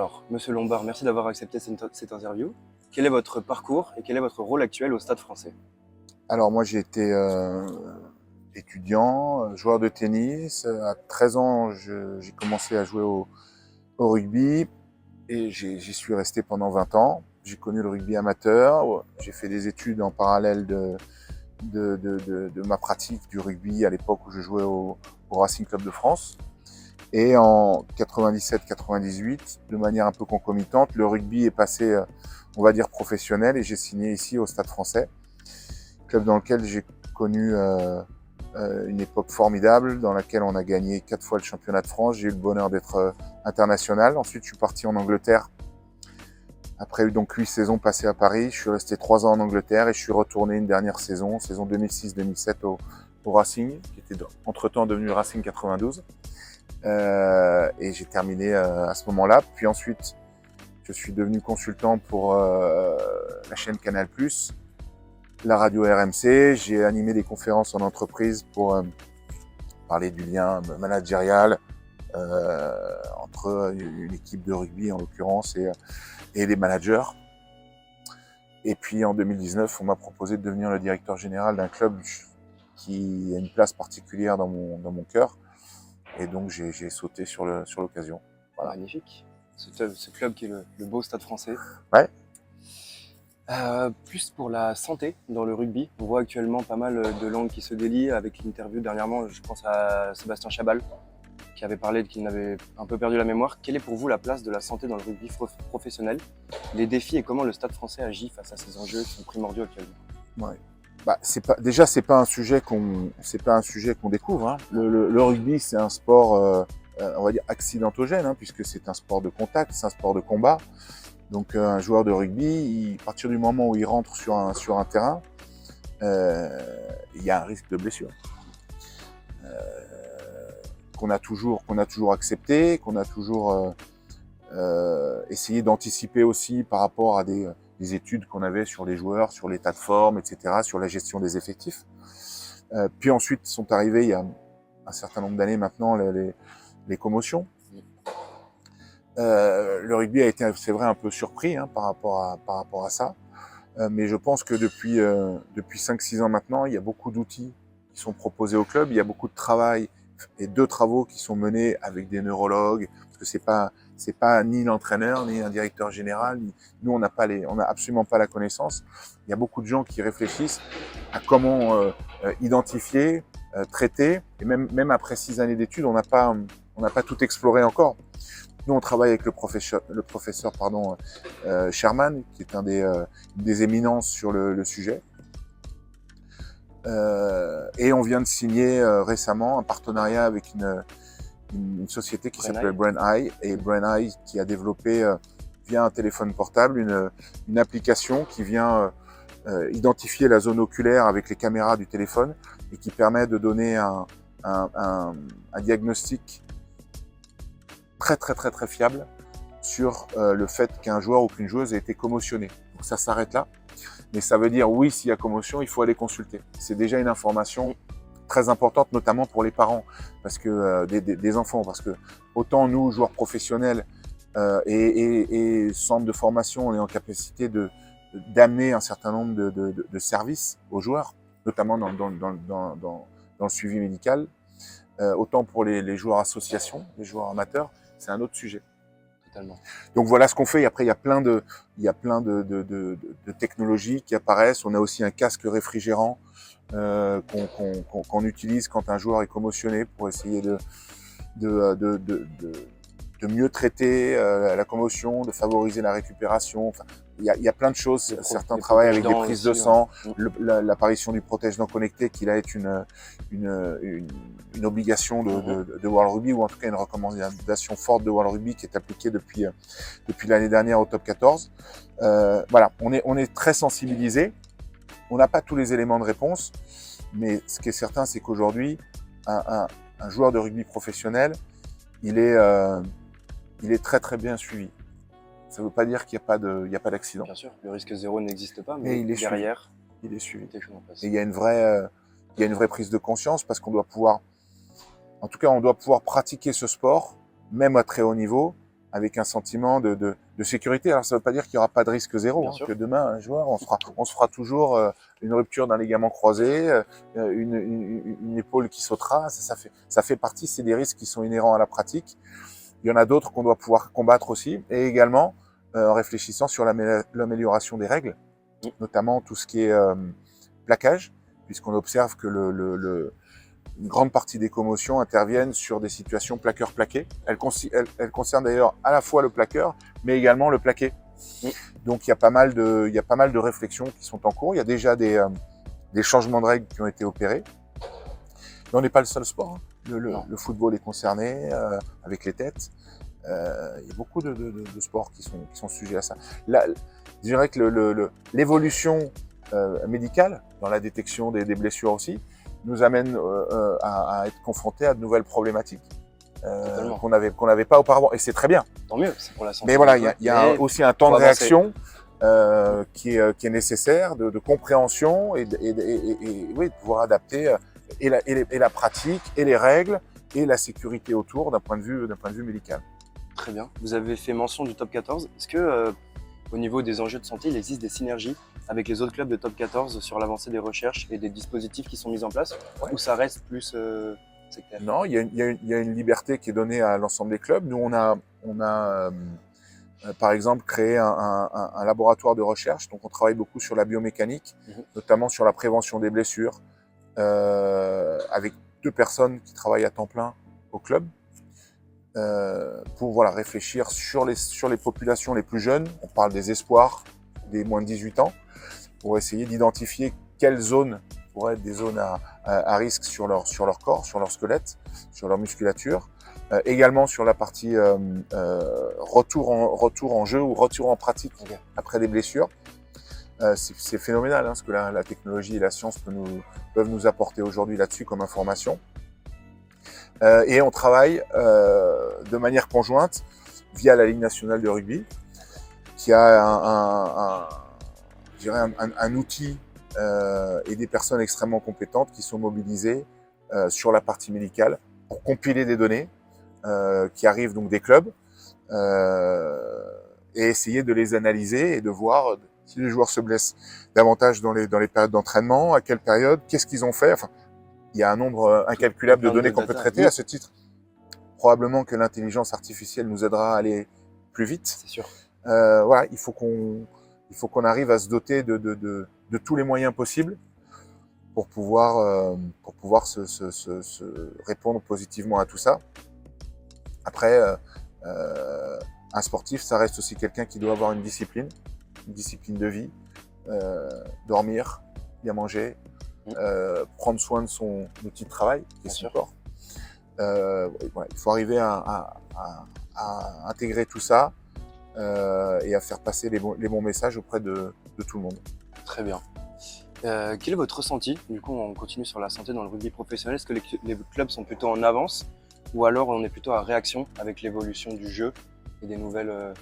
Alors, Monsieur Lombard, merci d'avoir accepté cette interview. Quel est votre parcours et quel est votre rôle actuel au Stade Français? Alors moi j'ai été étudiant, joueur de tennis. À 13 ans, j'ai commencé à jouer au rugby et j'y suis resté pendant 20 ans. J'ai connu le rugby amateur. J'ai fait des études en parallèle de ma pratique du rugby à l'époque où je jouais au Racing Club de France. Et en 97-98, de manière un peu concomitante, le rugby est passé, on va dire, professionnel et j'ai signé ici au Stade Français, club dans lequel j'ai connu une époque formidable dans laquelle on a gagné 4 fois le championnat de France. J'ai eu le bonheur d'être international. Ensuite, je suis parti en Angleterre. Après donc 8 saisons passées à Paris, je suis resté 3 ans en Angleterre et je suis retourné une dernière saison 2006-2007 au Racing, qui était entre-temps devenu Racing 92. Et j'ai terminé à ce moment-là. Puis ensuite, je suis devenu consultant pour la chaîne Canal+, la radio RMC. J'ai animé des conférences en entreprise pour parler du lien managérial entre une équipe de rugby en l'occurrence et les managers. Et puis en 2019, on m'a proposé de devenir le directeur général d'un club qui a une place particulière dans mon cœur. Et donc j'ai sauté sur l'occasion. Voilà. Magnifique. Ce club qui est le beau Stade Français. Ouais. Plus pour la santé dans le rugby, on voit actuellement pas mal de langues qui se délient avec l'interview dernièrement, je pense à Sébastien Chabal, qui avait parlé qu'il avait un peu perdu la mémoire. Quelle est pour vous la place de la santé dans le rugby professionnel, les défis et comment le Stade Français agit face à ces enjeux qui sont primordiaux actuellement? Ouais. Bah, c'est pas un sujet qu'on découvre. Hein. Le rugby, c'est un sport, on va dire accidentogène, hein, puisque c'est un sport de contact, c'est un sport de combat. Donc un joueur de rugby, à partir du moment où il rentre sur un terrain, il y a un risque de blessure. Qu'on a toujours accepté, qu'on a toujours essayé d'anticiper aussi par rapport à des études qu'on avait sur les joueurs, sur l'état de forme, etc., sur la gestion des effectifs. Puis ensuite sont arrivées, il y a un certain nombre d'années maintenant, les commotions. Le rugby a été, c'est vrai, un peu surpris par rapport à ça. Mais je pense que depuis 5-6 ans maintenant, il y a beaucoup d'outils qui sont proposés au club. Il y a beaucoup de travail et de travaux qui sont menés avec des neurologues, parce que c'est pas ni l'entraîneur ni un directeur général. Nous, on n'a absolument pas la connaissance. Il y a beaucoup de gens qui réfléchissent à comment identifier, traiter, et même après 6 années d'études, on n'a pas tout exploré encore. Nous, on travaille avec le professeur Sherman, qui est des éminences sur le sujet. Et on vient de signer récemment un partenariat avec une société qui s'appelle BrainEye, et BrainEye qui a développé via un téléphone portable une application qui vient identifier la zone oculaire avec les caméras du téléphone et qui permet de donner un diagnostic très fiable sur le fait qu'un joueur ou qu'une joueuse ait été commotionné. Donc ça s'arrête là. Mais ça veut dire, oui, s'il y a commotion, il faut aller consulter. C'est déjà une information très importante, notamment pour les parents parce que des enfants. Parce que autant nous, joueurs professionnels et centres de formation, on est en capacité d'amener un certain nombre de services aux joueurs, notamment dans le suivi médical. Autant pour les joueurs associations, les joueurs amateurs, c'est un autre sujet. Totalement. Donc voilà ce qu'on fait. Et après, il y a plein de technologies qui apparaissent. On a aussi un casque réfrigérant qu'on utilise quand un joueur est commotionné pour essayer de mieux traiter la commotion, de favoriser la récupération. Enfin, il y a plein de choses. Certains travaillent avec des prises de sang, l'apparition du protège-dents connecté, qui là est une obligation de World Rugby, ou en tout cas une recommandation forte de World Rugby qui est appliquée depuis l'année dernière au top 14. Voilà, on est très sensibilisé. On n'a pas tous les éléments de réponse, mais ce qui est certain, c'est qu'aujourd'hui, un joueur de rugby professionnel, il est très bien suivi. Ça ne veut pas dire qu'il n'y a pas d'accident. Bien sûr, le risque zéro n'existe pas, mais derrière, il est suivi. Et il y a une vraie prise de conscience, parce qu'on doit pouvoir, en tout cas, on doit pouvoir pratiquer ce sport, même à très haut niveau, avec un sentiment de sécurité. Alors ça ne veut pas dire qu'il n'y aura pas de risque zéro, hein, que demain, un joueur, on se fera toujours une rupture d'un ligament croisé, une épaule qui sautera. Ça fait partie, c'est des risques qui sont inhérents à la pratique. Il y en a d'autres qu'on doit pouvoir combattre aussi, et également en réfléchissant sur l'amélioration des règles, notamment tout ce qui est plaquage, puisqu'on observe que une grande partie des commotions interviennent sur des situations plaqueur-plaqué. Elles concernent d'ailleurs à la fois le plaqueur, mais également le plaqué. Donc il y a pas mal de réflexions qui sont en cours. Il y a déjà des changements de règles qui ont été opérés. Mais on n'est pas le seul sport, hein. Le football est concerné avec les têtes. Il y a beaucoup de sports qui sont sujets à ça. Là, je dirais que l'évolution médicale dans la détection des blessures aussi nous amène à être confrontés à de nouvelles problématiques qu'on n'avait pas auparavant. Et c'est très bien. Tant mieux, c'est pour la santé. Mais voilà, il y a aussi un temps de réaction qui est nécessaire, de compréhension et oui, de pouvoir adapter et la pratique, et les règles, et la sécurité autour d'un point de vue médical. Très bien. Vous avez fait mention du top 14. Est-ce que, au niveau des enjeux de santé, il existe des synergies avec les autres clubs de top 14 sur l'avancée des recherches et des dispositifs qui sont mis en place, ou ça reste plus sectaire? Non, il y a une liberté qui est donnée à l'ensemble des clubs. Nous, on a par exemple créé un laboratoire de recherche. Donc, on travaille beaucoup sur la biomécanique, notamment sur la prévention des blessures, avec 2 personnes qui travaillent à temps plein au club. Pour réfléchir sur les populations les plus jeunes. On parle des espoirs, des moins de 18 ans, pour essayer d'identifier quelles zones pourraient être des zones à risque sur leur corps, sur leur squelette, sur leur musculature. Également sur la partie retour en jeu ou retour en pratique après des blessures. C'est phénoménal ce que la technologie et la science peuvent nous apporter aujourd'hui là-dessus comme information. Et on travaille de manière conjointe via la Ligue nationale de rugby, qui a un outil et des personnes extrêmement compétentes qui sont mobilisées sur la partie médicale pour compiler des données qui arrivent donc des clubs et essayer de les analyser et de voir si les joueurs se blessent davantage dans les périodes d'entraînement, à quelle période, qu'est-ce qu'ils ont fait. Enfin, il y a un nombre incalculable de données qu'on peut traiter à ce titre. Probablement que l'intelligence artificielle nous aidera à aller plus vite. C'est sûr. Il faut qu'on arrive à se doter de tous les moyens possibles pour pouvoir se répondre positivement à tout ça. Après, un sportif, ça reste aussi quelqu'un qui doit avoir une discipline de vie, dormir, bien manger, prendre soin de son outil de travail, qui est son corps. Il faut arriver à intégrer tout ça et à faire passer les bons messages auprès de tout le monde. Très bien. Quel est votre ressenti? Du coup, on continue sur la santé dans le rugby professionnel. Est-ce que les clubs sont plutôt en avance ou alors on est plutôt à réaction avec l'évolution du jeu et des nouvelles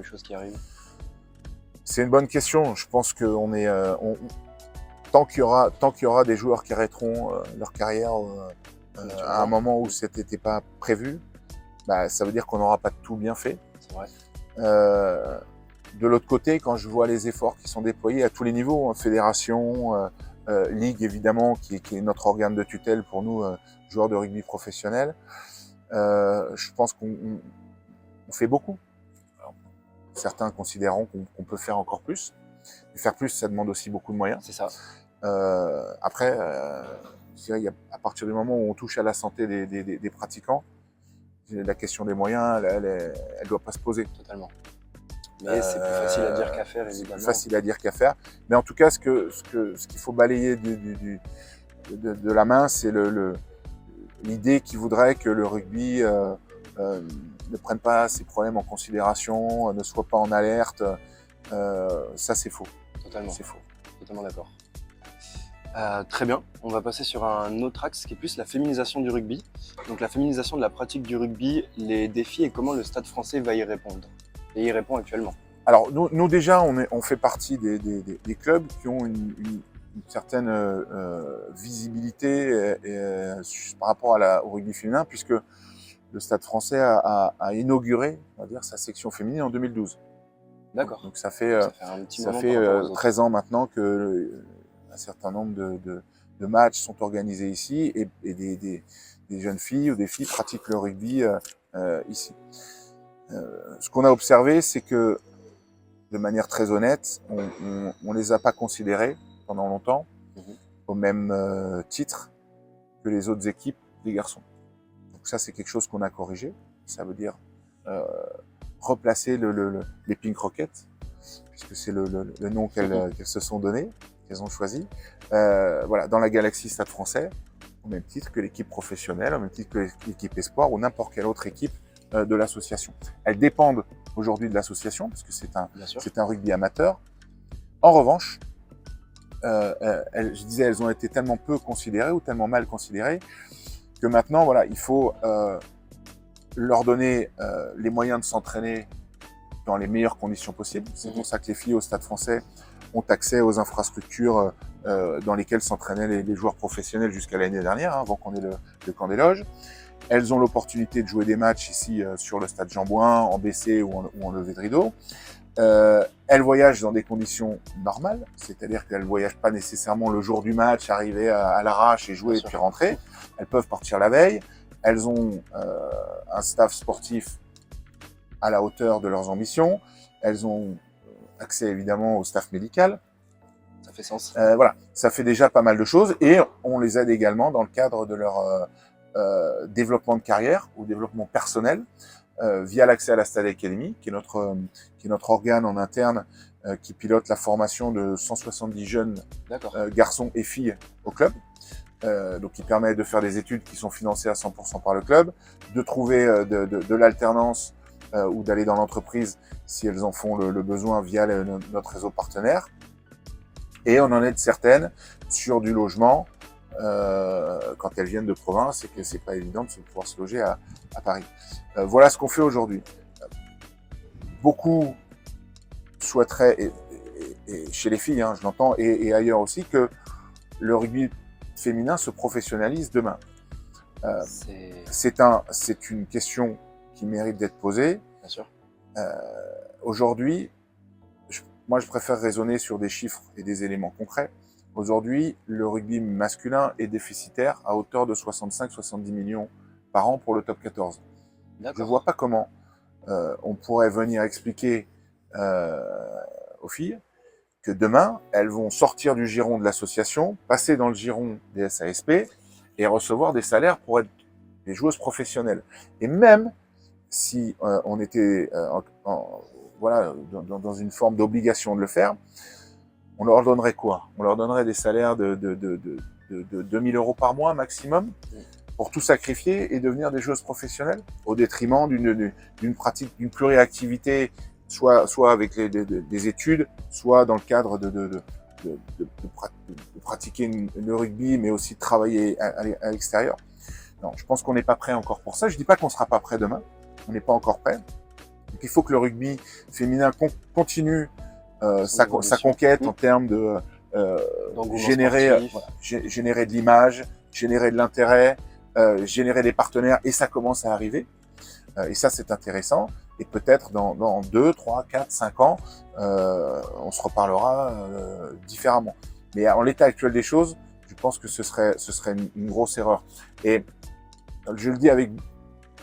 choses qui arrivent? C'est une bonne question. Je pense que tant qu'il y aura des joueurs qui arrêteront leur carrière à un moment où c'était pas prévu, ça veut dire qu'on n'aura pas tout bien fait. C'est vrai. De l'autre côté, quand je vois les efforts qui sont déployés à tous les niveaux, fédération, ligue évidemment, qui est notre organe de tutelle pour nous, joueurs de rugby professionnels, je pense qu'on fait beaucoup. Alors, certains considéreront qu'on peut faire encore plus. Mais faire plus, ça demande aussi beaucoup de moyens. C'est ça. Après, je dirais, à partir du moment où on touche à la santé des pratiquants, la question des moyens, elle doit pas se poser. Totalement. Mais c'est plus facile à dire qu'à faire, évidemment. C'est plus facile à dire qu'à faire. Mais en tout cas, ce qu'il faut balayer de la main, c'est l'idée qui voudrait que le rugby ne prenne pas ses problèmes en considération, ne soit pas en alerte. Ça, c'est faux. Totalement. C'est faux. Totalement d'accord. Très bien, on va passer sur un autre axe qui est plus la féminisation du rugby. Donc la féminisation de la pratique du rugby, les défis et comment le Stade français va y répondre. Et y répond actuellement. Alors nous déjà, on fait partie des clubs qui ont une certaine visibilité par rapport au rugby féminin, puisque le Stade Français a inauguré, on va dire, sa section féminine en 2012. D'accord. Donc ça fait un petit ça moment fait par rapport aux autres. 13 ans maintenant que un certain nombre de matchs sont organisés ici et des jeunes filles ou des filles pratiquent le rugby ici. Ce qu'on a observé, c'est que, de manière très honnête, on les a pas considérés pendant longtemps au même titre que les autres équipes des garçons. Donc ça, c'est quelque chose qu'on a corrigé. Ça veut dire replacer les Pink Rockets, puisque c'est le nom qu'elles se sont donné, qu'elles ont choisi, voilà, dans la galaxie Stade Français, au même titre que l'équipe professionnelle, au même titre que l'équipe Espoir ou n'importe quelle autre équipe de l'association. Elles dépendent aujourd'hui de l'association, parce que c'est un rugby amateur. En revanche, je disais, elles ont été tellement peu considérées ou tellement mal considérées que maintenant, voilà, il faut leur donner les moyens de s'entraîner dans les meilleures conditions possibles. C'est pour ça que les filles au Stade Français ont accès aux infrastructures dans lesquelles s'entraînaient les joueurs professionnels jusqu'à l'année dernière, avant qu'on ait le camp des loges. Elles ont l'opportunité de jouer des matchs ici sur le Stade Jean-Bouin, en BC ou en levée de rideau. Elles voyagent dans des conditions normales, c'est-à-dire qu'elles ne voyagent pas nécessairement le jour du match, arriver à l'arrache et jouer et puis rentrer. Elles peuvent partir la veille. Elles ont un staff sportif à la hauteur de leurs ambitions. Elles ont accès évidemment au staff médical. Ça fait sens. Voilà, ça fait déjà pas mal de choses et on les aide également dans le cadre de leur développement de carrière ou développement personnel via l'accès à la Stade Academy, qui est notre organe en interne qui pilote la formation de 170 jeunes garçons et filles au club. Donc qui permet de faire des études qui sont financées à 100% par le club, de trouver de l'alternance ou d'aller dans l'entreprise si elles en font le besoin via notre réseau partenaire. Et on en aide certaines sur du logement quand elles viennent de province et que c'est pas évident de pouvoir se loger à Paris. Voilà ce qu'on fait aujourd'hui. Beaucoup souhaiteraient, et chez les filles, hein, je l'entends, et ailleurs aussi, que le rugby féminin se professionnalise demain. C'est une question qui mérite d'être posée. Bien sûr. Aujourd'hui, moi je préfère raisonner sur des chiffres et des éléments concrets. Aujourd'hui, le rugby masculin est déficitaire à hauteur de 65-70 millions par an pour le top 14. Je ne vois pas comment on pourrait venir expliquer aux filles que demain, elles vont sortir du giron de l'association, passer dans le giron des SASP et recevoir des salaires pour être des joueuses professionnelles. Et même si on était voilà, dans une forme d'obligation de le faire, on leur donnerait quoi? On leur donnerait des salaires de 2000 € par mois maximum pour tout sacrifier et devenir des joueuses professionnelles au détriment d'une pratique, d'une pluriactivité, soit avec des études, soit dans le cadre de pratiquer le rugby, mais aussi de travailler à l'extérieur. Non, je pense qu'on n'est pas prêt encore pour ça. Je dis pas qu'on sera pas prêt demain. On n'est pas encore prêt. Donc il faut que le rugby féminin continue sa conquête en termes de générer de l'image, générer de l'intérêt, générer des partenaires, et ça commence à arriver. Et ça, c'est intéressant. Et peut-être dans 2, 3, 4, 5 ans, on se reparlera différemment. Mais en l'état actuel des choses, je pense que ce serait une grosse erreur. Et je le dis avec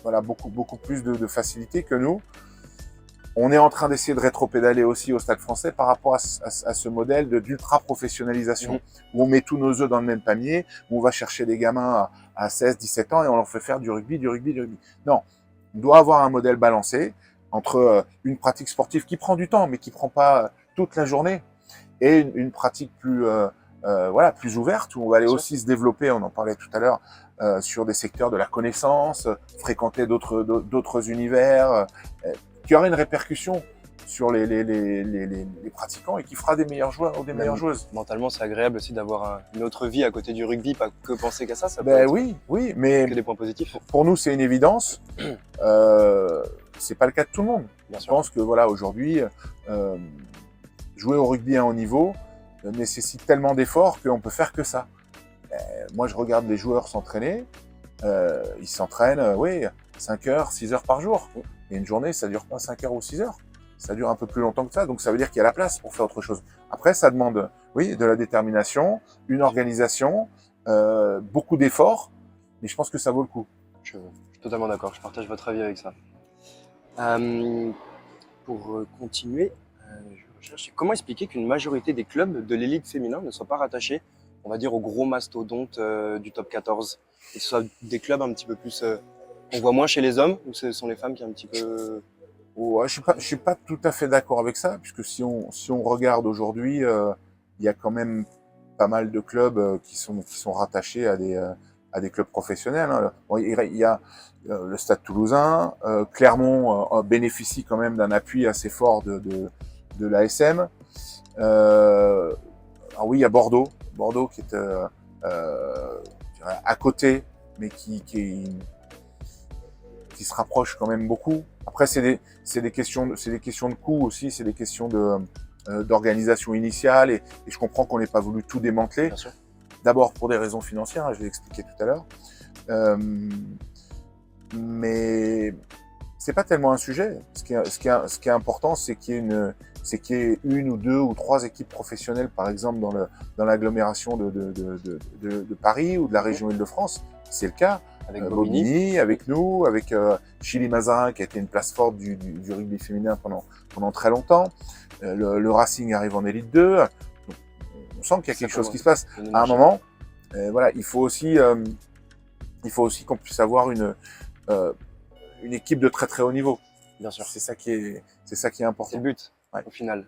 voilà, beaucoup plus de facilité que nous. On est en train d'essayer de rétro-pédaler aussi au Stade Français par rapport à ce modèle d'ultra-professionnalisation, où on met tous nos œufs dans le même panier, où on va chercher des gamins à 16, 17 ans et on leur fait faire du rugby. Non, on doit avoir un modèle balancé entre une pratique sportive qui prend du temps, mais qui prend pas toute la journée, et une pratique plus ouverte, où on va aller aussi se développer, on en parlait tout à l'heure, sur des secteurs de la connaissance, fréquenter d'autres univers, qui aura une répercussion sur les pratiquants et qui fera des meilleurs joueurs ou des meilleures joueuses. Mentalement, c'est agréable aussi d'avoir une autre vie à côté du rugby, pas que penser qu'à ça. Ça peut Ben être oui, mais que des points positifs. pour nous, c'est une évidence. C'est pas le cas de tout le monde. Bien Je sûr. pense que voilà, aujourd'hui, jouer au rugby à un haut niveau nécessite tellement d'efforts qu'on peut faire que ça. Moi, je regarde les joueurs s'entraîner. Ils s'entraînent, 5 heures, 6 heures par jour. Et une journée, ça dure pas 5 heures ou 6 heures. Ça dure un peu plus longtemps que ça. Donc ça veut dire qu'il y a la place pour faire autre chose. Après, ça demande, oui, de la détermination, une organisation, beaucoup d'efforts. Mais je pense que ça vaut le coup. Je suis totalement d'accord, je partage votre avis avec ça. Euh, pour continuer, je recherche comment expliquer qu'une majorité des clubs de l'élite féminin ne soient pas rattachés, on va dire, aux gros mastodontes du top 14 et que ce soit des clubs un petit peu plus qu'on voit moins chez les hommes ou ce sont les femmes qui sont un petit peu. Ouais, je suis pas tout à fait d'accord avec ça, puisque si on regarde aujourd'hui, il y a quand même pas mal de clubs qui sont rattachés à des clubs professionnels. Hein. Bon, il y a le Stade Toulousain, Clermont bénéficie quand même d'un appui assez fort de l'ASM. Ah oui, il y a Bordeaux, Bordeaux qui est je dirais à côté, mais qui se rapproche quand même beaucoup. Après, c'est des questions de coût aussi, c'est des questions d'organisation initiale, et je comprends qu'on n'ait pas voulu tout démanteler. Bien sûr. D'abord pour des raisons financières, je l'ai expliqué tout à l'heure. Mais c'est pas tellement un sujet. Ce qui est important, c'est qu'il y ait une ou deux ou trois équipes professionnelles, par exemple, dans l'agglomération de Paris ou de la région Île-de-France. C'est le cas. Avec Bobigny, avec nous, avec Chili Mazarin, qui a été une place forte du rugby féminin pendant très longtemps. Le Racing arrive en Élite 2. Donc, on sent qu'il y a quelque chose qui se passe. À un moment, voilà, il faut aussi qu'on puisse avoir une équipe de très très haut niveau. Bien sûr. C'est ça qui est important. C'est le but, Ouais. au final.